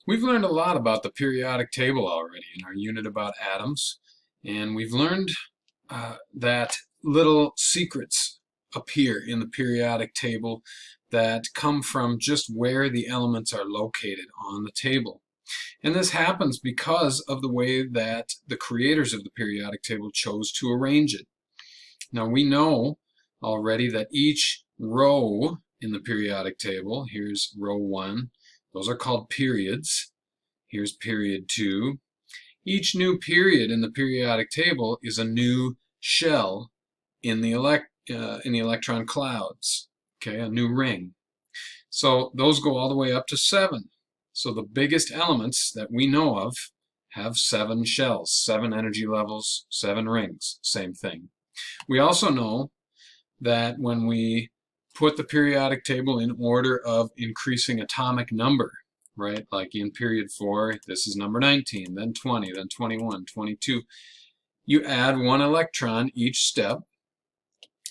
We've learned a lot about the periodic table already in our unit about atoms, and we've learned that little secrets appear in the periodic table that come from just where the elements are located on the table. And this happens because of the way that the creators of the periodic table chose to arrange it. Now we know already that each row in the periodic table, here's row 1, those are called periods. Here's period 2. Each new period in the periodic table is a new shell in the electron clouds, okay, a new ring. So those go all the way up to 7. So the biggest elements that we know of have 7 shells, 7 energy levels, 7 rings, same thing. We also know that when we put the periodic table in order of increasing atomic number, right, like in period 4, this is number 19, then 20, then 21, 22, you add 1 electron each step,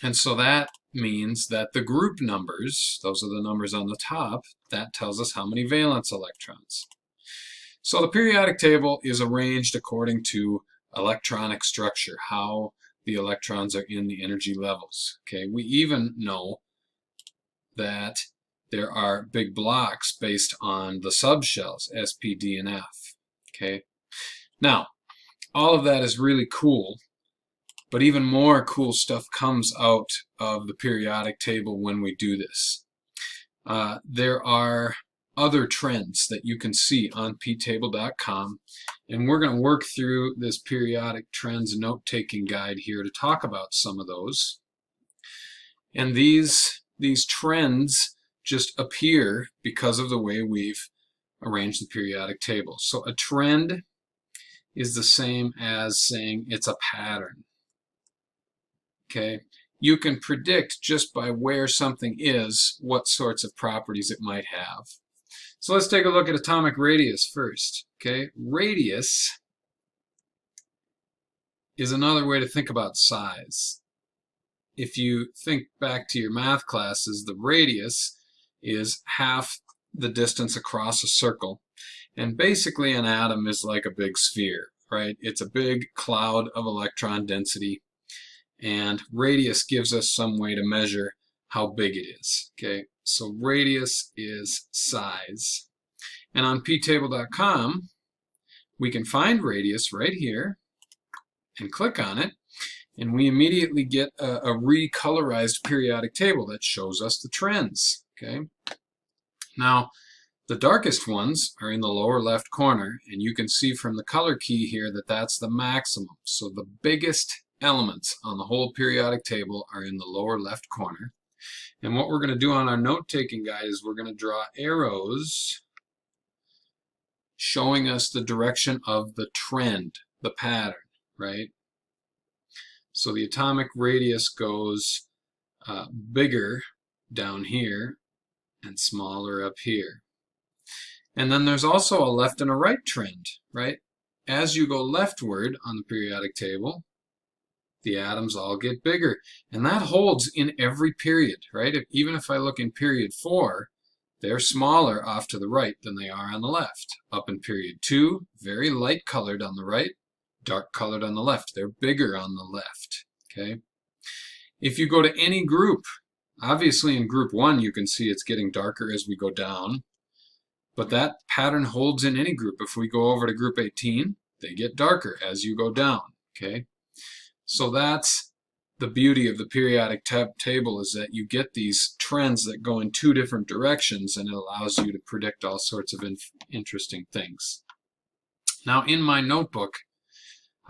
and so that means that the group numbers, those are the numbers on the top, that tells us how many valence electrons. So the periodic table is arranged according to electronic structure, how the electrons are in the energy levels. Okay, we even know that there are big blocks based on the subshells, S, P, D, and F. Okay, now all of that is really cool, but even more cool stuff comes out of the periodic table when we do this. There are other trends that you can see on ptable.com, and we're going to work through this periodic trends note-taking guide here to talk about some of those. And these trends just appear because of the way we've arranged the periodic table. So a trend is the same as saying it's a pattern. Okay, you can predict just by where something is what sorts of properties it might have. So let's take a look at atomic radius first. Okay, radius is another way to think about size. If you think back to your math classes, the radius is half the distance across a circle. And basically an atom is like a big sphere, right? It's a big cloud of electron density. And radius gives us some way to measure how big it is. Okay, so radius is size. And on ptable.com, we can find radius right here and click on it, and we immediately get a recolorized periodic table that shows us the trends. Okay, now the darkest ones are in the lower left corner, and you can see from the color key here that that's the maximum. So the biggest elements on the whole periodic table are in the lower left corner. And what we're going to do on our note-taking guide is we're going to draw arrows showing us the direction of the trend, the pattern, right? So the atomic radius goes bigger down here and smaller up here. And then there's also a left and a right trend, right? As you go leftward on the periodic table, the atoms all get bigger. And that holds in every period, right? Even if I look in period 4, they're smaller off to the right than they are on the left. Up in period 2, very light colored on the right, dark colored on the left. They're bigger on the left, okay? If you go to any group, obviously in group 1 you can see it's getting darker as we go down, but that pattern holds in any group. If we go over to group 18, they get darker as you go down, okay? So that's the beauty of the periodic table, is that you get these trends that go in 2 different directions, and it allows you to predict all sorts of interesting things. Now in my notebook,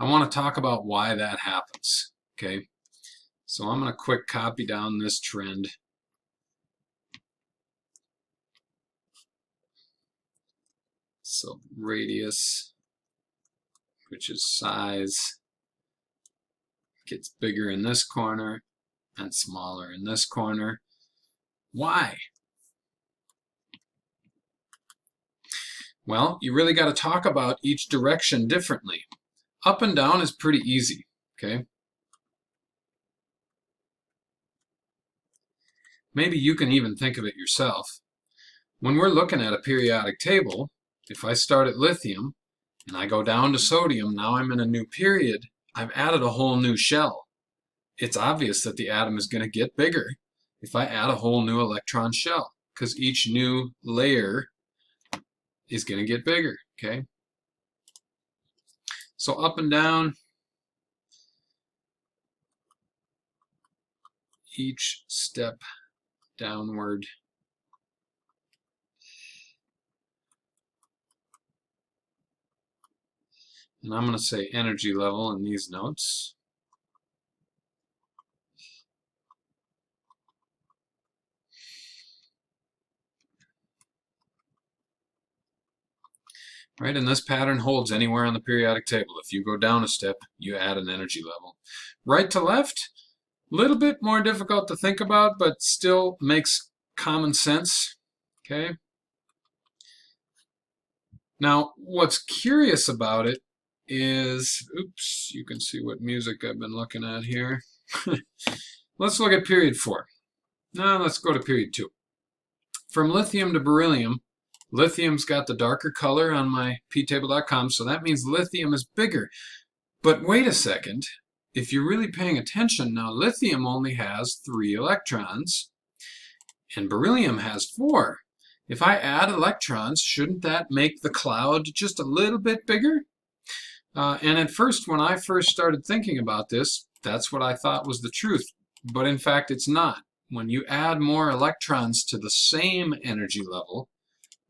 I want to talk about why that happens. Okay, so I'm going to quick copy down this trend. So radius, which is size, gets bigger in this corner and smaller in this corner. Why? Well, you really got to talk about each direction differently. Up and down is pretty easy, okay? Maybe you can even think of it yourself. When we're looking at a periodic table, if I start at lithium and I go down to sodium, now I'm in a new period. I've added a whole new shell. It's obvious that the atom is going to get bigger if I add a whole new electron shell, because each new layer is going to get bigger, okay? So up and down, each step downward. And I'm going to say energy level in these notes. Right, and this pattern holds anywhere on the periodic table. If you go down a step, you add an energy level. Right to left, a little bit more difficult to think about, but still makes common sense. Okay. Now, what's curious about it is, oops, you can see what music I've been looking at here. Let's look at period 4. Now let's go to period 2. From lithium to beryllium, lithium's got the darker color on my ptable.com, so that means lithium is bigger. But wait a second, if you're really paying attention now, lithium only has 3 electrons, and beryllium has 4. If I add electrons, shouldn't that make the cloud just a little bit bigger? And at first, when I first started thinking about this, that's what I thought was the truth. But in fact, it's not. When you add more electrons to the same energy level,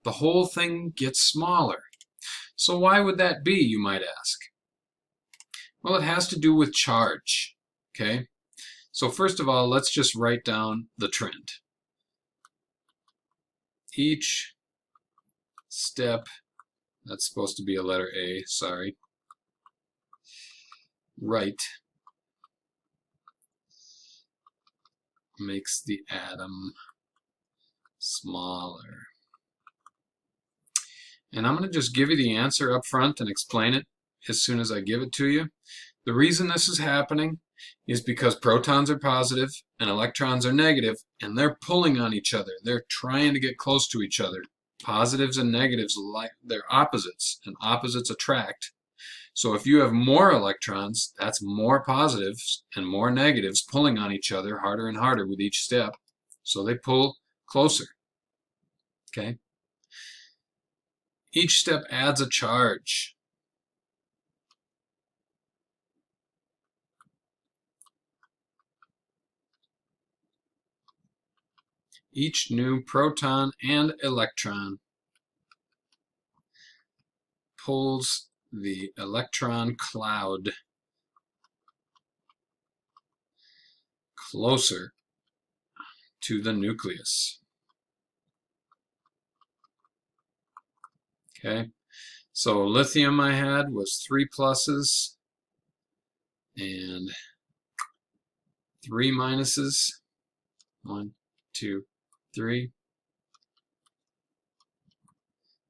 the whole thing gets smaller. So why would that be, you might ask? Well, it has to do with charge, okay? So first of all, let's just write down the trend. Each step, that's supposed to be a letter A, sorry, right, makes the atom smaller. And I'm going to just give you the answer up front and explain it as soon as I give it to you. The reason this is happening is because protons are positive and electrons are negative, and they're pulling on each other. They're trying to get close to each other. Positives and negatives, they're opposites, and opposites attract. So if you have more electrons, that's more positives and more negatives pulling on each other harder and harder with each step. So they pull closer. Okay? Each step adds a charge. Each new proton and electron pulls the electron cloud closer to the nucleus. Okay, so lithium I had was 3 pluses and 3 minuses. 1, 2, 3.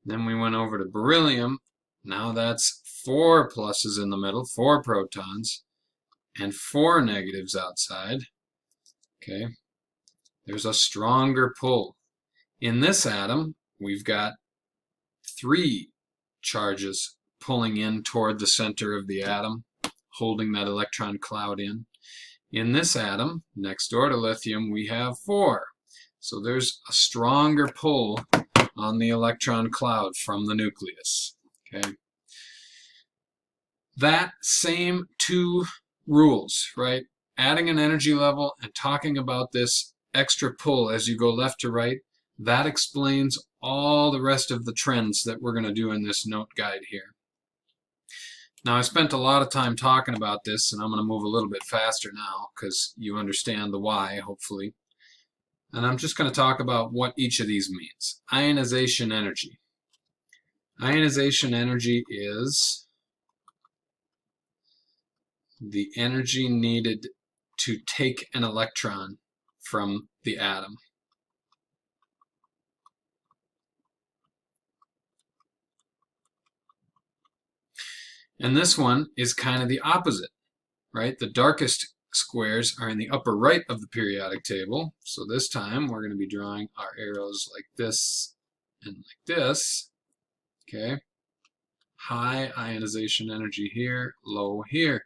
Then we went over to beryllium. Now that's 4 pluses in the middle, 4 protons, and 4 negatives outside. Okay, there's a stronger pull. In this atom, we've got 3 charges pulling in toward the center of the atom, holding that electron cloud in. In this atom, next door to lithium, we have 4. So there's a stronger pull on the electron cloud from the nucleus. Okay. That same 2 rules, right? Adding an energy level and talking about this extra pull as you go left to right, that explains all the rest of the trends that we're going to do in this note guide here. Now, I spent a lot of time talking about this, and I'm going to move a little bit faster now because you understand the why, hopefully. And I'm just going to talk about what each of these means. Ionization energy. Ionization energy is the energy needed to take an electron from the atom. And this one is kind of the opposite, right? The darkest squares are in the upper right of the periodic table. So this time we're going to be drawing our arrows like this and like this. Okay, high ionization energy here, low here.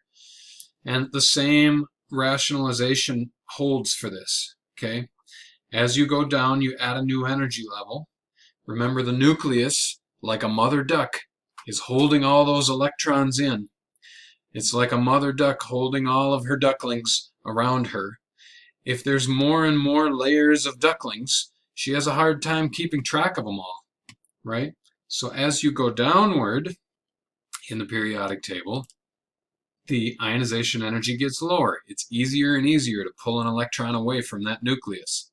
And the same rationalization holds for this. Okay, as you go down, you add a new energy level. Remember, the nucleus, like a mother duck, is holding all those electrons in. It's like a mother duck holding all of her ducklings around her. If there's more and more layers of ducklings, she has a hard time keeping track of them all, right? So as you go downward in the periodic table, the ionization energy gets lower. It's easier and easier to pull an electron away from that nucleus.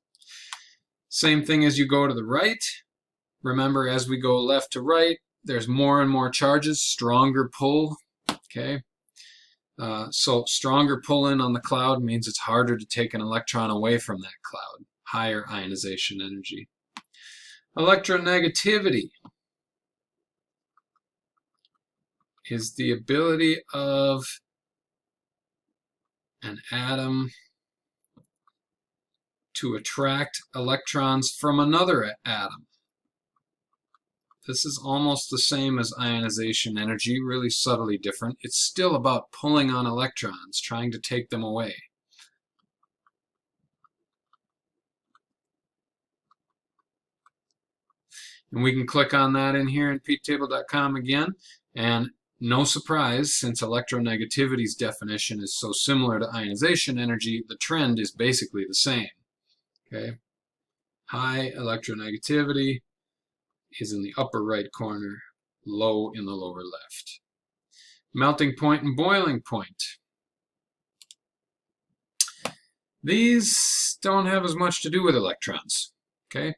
Same thing as you go to the right. Remember, as we go left to right, there's more and more charges, stronger pull, okay? So stronger pull in on the cloud means it's harder to take an electron away from that cloud, higher ionization energy. Electronegativity is the ability of an atom to attract electrons from another atom. This is almost the same as ionization energy, really subtly different. It's still about pulling on electrons, trying to take them away. And we can click on that in here in peaktable.com again. And no surprise, since electronegativity's definition is so similar to ionization energy, the trend is basically the same. Okay? High electronegativity is in the upper right corner, low in the lower left. Melting point and boiling point. These don't have as much to do with electrons. Okay?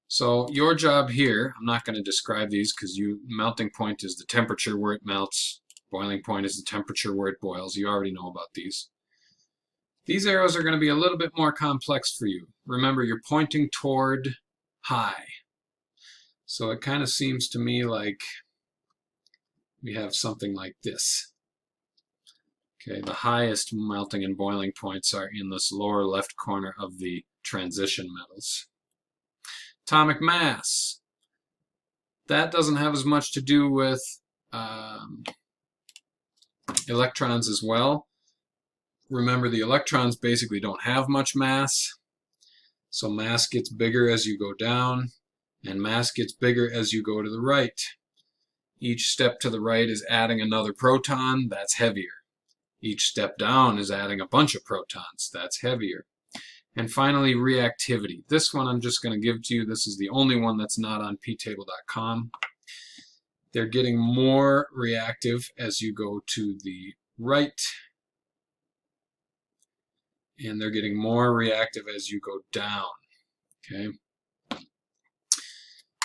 So your job here, I'm not going to describe these because melting point is the temperature where it melts. Boiling point is the temperature where it boils. You already know about these. These arrows are going to be a little bit more complex for you. Remember, you're pointing toward high. So it kind of seems to me like we have something like this. Okay, the highest melting and boiling points are in this lower left corner of the transition metals. Atomic mass. That doesn't have as much to do with electrons as well. Remember, the electrons basically don't have much mass. So mass gets bigger as you go down, and mass gets bigger as you go to the right. Each step to the right is adding another proton. That's heavier. Each step down is adding a bunch of protons. That's heavier. And finally, reactivity. This one I'm just going to give to you. This is the only one that's not on peaktable.com. They're getting more reactive as you go to the right. And they're getting more reactive as you go down. Okay.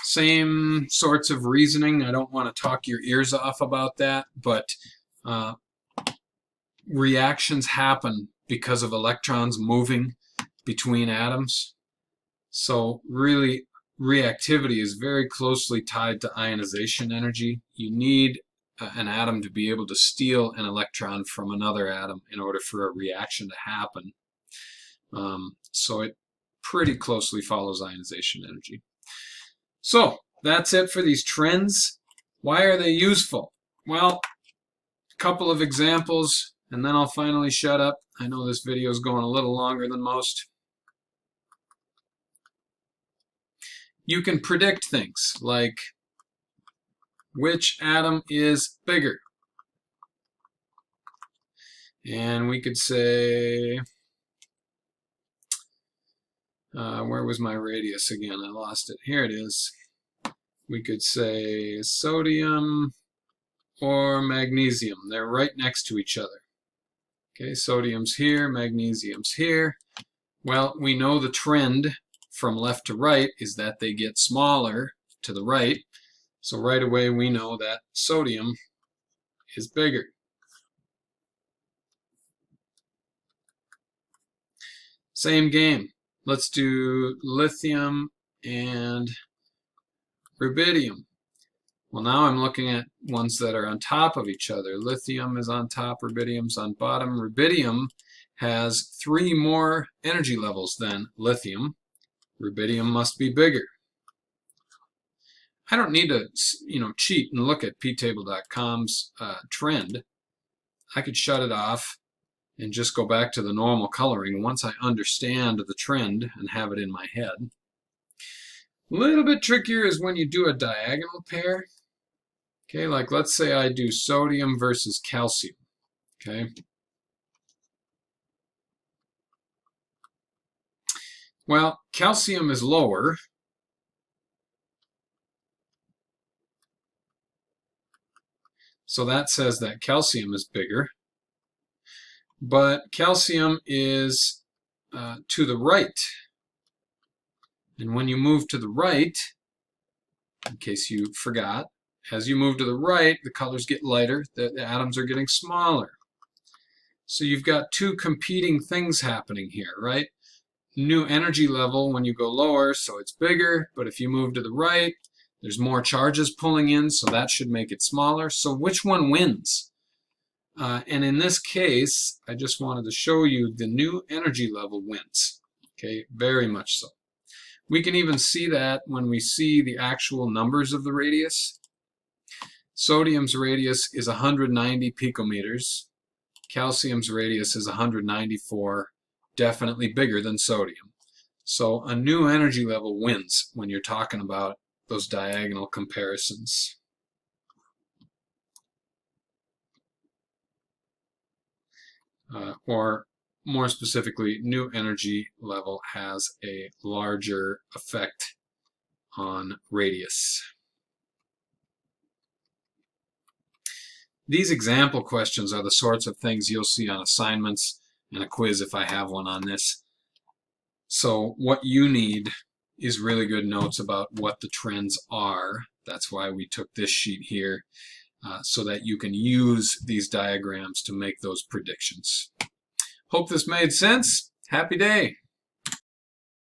Same sorts of reasoning. I don't want to talk your ears off about that, but reactions happen because of electrons moving between atoms. So really, reactivity is very closely tied to ionization energy. You need an atom to be able to steal an electron from another atom in order for a reaction to happen. So it pretty closely follows ionization energy. So that's it for these trends. Why are they useful? Well, a couple of examples, and then I'll finally shut up. I know this video is going a little longer than most. You can predict things like which atom is bigger. And we could say, where was my radius again? I lost it. Here it is. We could say sodium or magnesium. They're right next to each other. Okay, sodium's here, magnesium's here. Well, we know the trend from left to right is that they get smaller to the right. So right away we know that sodium is bigger. Same game. Let's do lithium and rubidium. Well, now I'm looking at ones that are on top of each other. Lithium is on top, rubidium's on bottom. Rubidium has 3 more energy levels than lithium. Rubidium must be bigger. I don't need to, cheat and look at ptable.com's trend. I could shut it off and just go back to the normal coloring once I understand the trend and have it in my head. A little bit trickier is when you do a diagonal pair. Okay, like let's say I do sodium versus calcium. Okay. Well, calcium is lower. So that says that calcium is bigger. But calcium is to the right. And when you move to the right, in case you forgot, as you move to the right, the colors get lighter, the atoms are getting smaller. So you've got two competing things happening here, right? New energy level when you go lower, so it's bigger, but if you move to the right, there's more charges pulling in, so that should make it smaller. So which one wins? And in this case, I just wanted to show you the new energy level wins. Okay, very much so. We can even see that when we see the actual numbers of the radius. Sodium's radius is 190 picometers. Calcium's radius is 194, definitely bigger than sodium. So a new energy level wins when you're talking about those diagonal comparisons. Or more specifically, new energy level has a larger effect on radius. These example questions are the sorts of things you'll see on assignments and a quiz if I have one on this. So what you need is really good notes about what the trends are. That's why we took this sheet here, so that you can use these diagrams to make those predictions. Hope this made sense. Happy day.